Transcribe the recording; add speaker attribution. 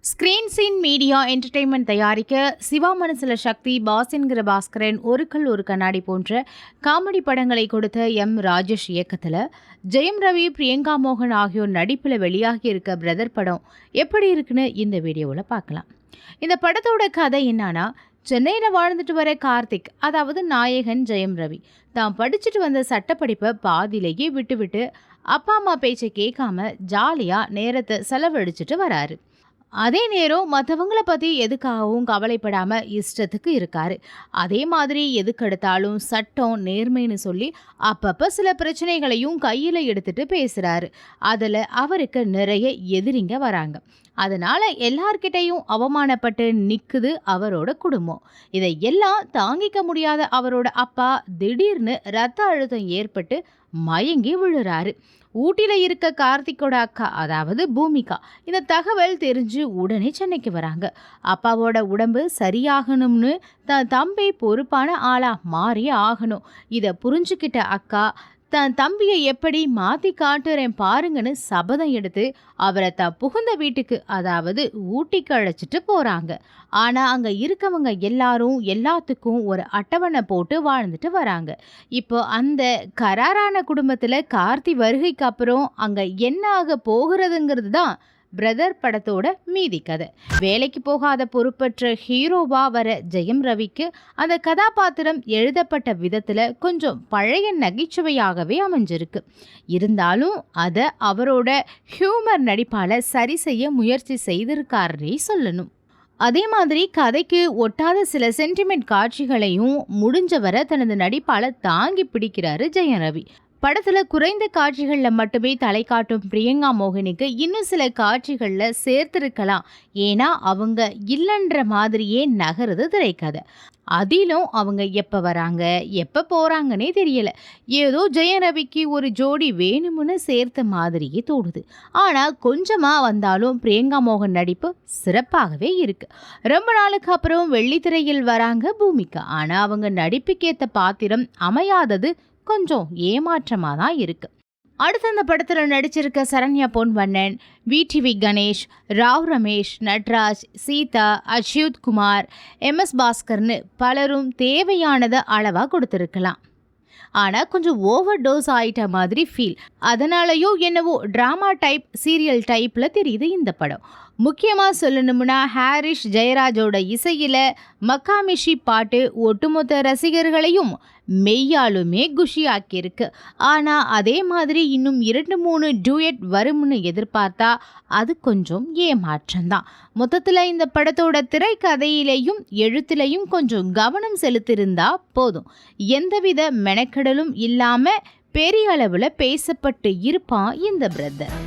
Speaker 1: Screen scene media entertainment தயாரிக்க சிவா மனசுல சக்தி, pass என்கிற பாஸ்கரன், ஒரு கல் ஒரு கண்ணாடி போன்ற காமெடி படங்களை கொடுத்த ராஜேஷ் இயக்கத்தில் ஜெயம் ரவி, பிரியங்கா மோகன் ஆகியோர் நடிப்பில் வெளியாகி இருக்க பிரதர் படம் எப்படி இருக்குன்னு இந்த வீடியோவில் பார்க்கலாம். இந்த படத்தோட கதை என்னன்னா, சென்னையில் வாழ்ந்துட்டு வர கார்த்திக், அதாவது நாயகன் ஜெயம் ரவி, தான் படிச்சுட்டு வந்த சட்டப்படிப்பை பாதியிலேயே விட்டுவிட்டு அப்பா அம்மா பேச்சை கேட்காம ஜாலியாக நேரத்தை செலவழிச்சிட்டு வராரு. அதே நேரம் மற்றவங்கள பற்றி எதுக்காகவும் கவலைப்படாமல் இஷ்டத்துக்கு இருக்காரு. அதே மாதிரி எதுக்கெடுத்தாலும் சட்டம், நேர்மைன்னு சொல்லி அப்பப்போ சில பிரச்சனைகளையும் கையில் எடுத்துட்டு பேசுகிறாரு. அதில் அவருக்கு நிறைய எதிரிங்க வராங்க. அதனால் எல்லார்கிட்டையும் அவமானப்பட்டு நிற்குது அவரோட குடும்பம். இதை எல்லாம் தாங்கிக்க முடியாத அவரோட அப்பா திடீர்னு ரத்த அழுத்தம் ஏற்பட்டு மயங்கி விழுறாரு. ஊட்டியில் இருக்க கார்த்திக்கோட அக்கா, அதாவது பூமிகா, இந்த தகவல் தெரிஞ்சு உடனே சென்னைக்கு வராங்க. அப்பாவோட உடம்பு சரியாகணும்னு தன் தம்பி பொறுப்பான ஆளா மாறி ஆகணும். இதை புரிஞ்சுக்கிட்ட அக்கா தன் தம்பியை எப்படி மாற்றி காட்டுறேன் பாருங்கன்னு சபதம் எடுத்து அவரை தான் புகுந்த வீட்டுக்கு, அதாவது ஊட்டிக்கு அழைச்சிட்டு போகிறாங்க. ஆனால் அங்கே இருக்கவங்க எல்லாரும் எல்லாத்துக்கும் ஒரு அட்டவணை போட்டு வாழ்ந்துட்டு வராங்க. இப்போ அந்த கராரான குடும்பத்தில் கார்த்தி வருகைக்கு அப்புறம் அங்கே என்ன ஆக போகிறதுங்கிறது தான் பிரதர் படத்தோட மீதி கதை. வேலைக்கு போகாத பொறுப்பற்ற ஹீரோவா வர ஜெயம் ரவிக்கு அந்த கதாபாத்திரம் எழுதப்பட்ட விதத்தில் கொஞ்சம் பழைய நகைச்சுவையாகவே அமைஞ்சிருக்கு. இருந்தாலும் அதை அவரோட ஹியூமர் நடிப்பால் சரி செய்ய முயற்சி செய்திருக்காருன்னே சொல்லணும். அதே மாதிரி கதைக்கு ஒட்டாத சில சென்டிமெண்ட் காட்சிகளையும் முடிஞ்சவரை தனது நடிப்பால் தாங்கி பிடிக்கிறாரு ஜெயம் ரவி. படத்தில் குறைந்த காட்சிகளில் மட்டுமே தலை காட்டும் பிரியங்கா மோகனுக்கு இன்னும் சில காட்சிகளில் சேர்த்திருக்கலாம். ஏன்னா அவங்க இல்லைன்ற மாதிரியே நகருது திரைக்கதை. அதிலும் அவங்க எப்போ வராங்க எப்போ போகிறாங்கன்னே தெரியல. ஏதோ ஜெயம் ரவிக்கு ஒரு ஜோடி வேணும்னு சேர்த்த மாதிரியே தோணுது. ஆனால் கொஞ்சமாக வந்தாலும் பிரியங்கா மோகன் நடிப்பு சிறப்பாகவே இருக்குது. ரொம்ப நாளுக்கு அப்புறம் வெள்ளித்திரையில் வராங்க பூமிகா. ஆனால் அவங்க நடிப்புக்கேற்ற பாத்திரம் அமையாதது கொஞ்சம் ஏமாற்றமாக தான் இருக்குது. அடுத்த அந்த படத்தில் நடிச்சிருக்க சரண்யா பொன்வண்ணன், விடிவி கணேஷ், ராவ் ரமேஷ், நட்ராஜ், சீதா, அச்யுத் குமார், MS பாஸ்கர்னு பலரும் தேவையானதை அளவாக கொடுத்துருக்கலாம். ஆனால் கொஞ்சம் ஓவர் டோஸ் ஆகிட்ட மாதிரி ஃபீல். அதனாலயோ என்னவோ ட்ராமா டைப், சீரியல் டைப்பில் தெரியுது இந்த படம். முக்கியமாக சொல்லணும்னா ஹாரிஷ் ஜெயராஜோட இசையில் மக்காமிஷி பாட்டு ஒட்டுமொத்த ரசிகர்களையும் மெய்யாலுமே குஷியாக்கியிருக்கு. ஆனால் அதே மாதிரி இன்னும் 2-3 டூயட் வரும்னு எதிர்பார்த்தா அது கொஞ்சம் ஏமாற்றம்தான். மொத்தத்தில் இந்த படத்தோட திரைக்கதையிலையும் எழுத்திலையும் கொஞ்சம் கவனம் செலுத்தியிருந்தா போதும். எந்தவித மெனக்கெடலும் இல்லாமல் பெரிய அளவில் பேசப்பட்டு இருப்பான் இந்த பிரதர்.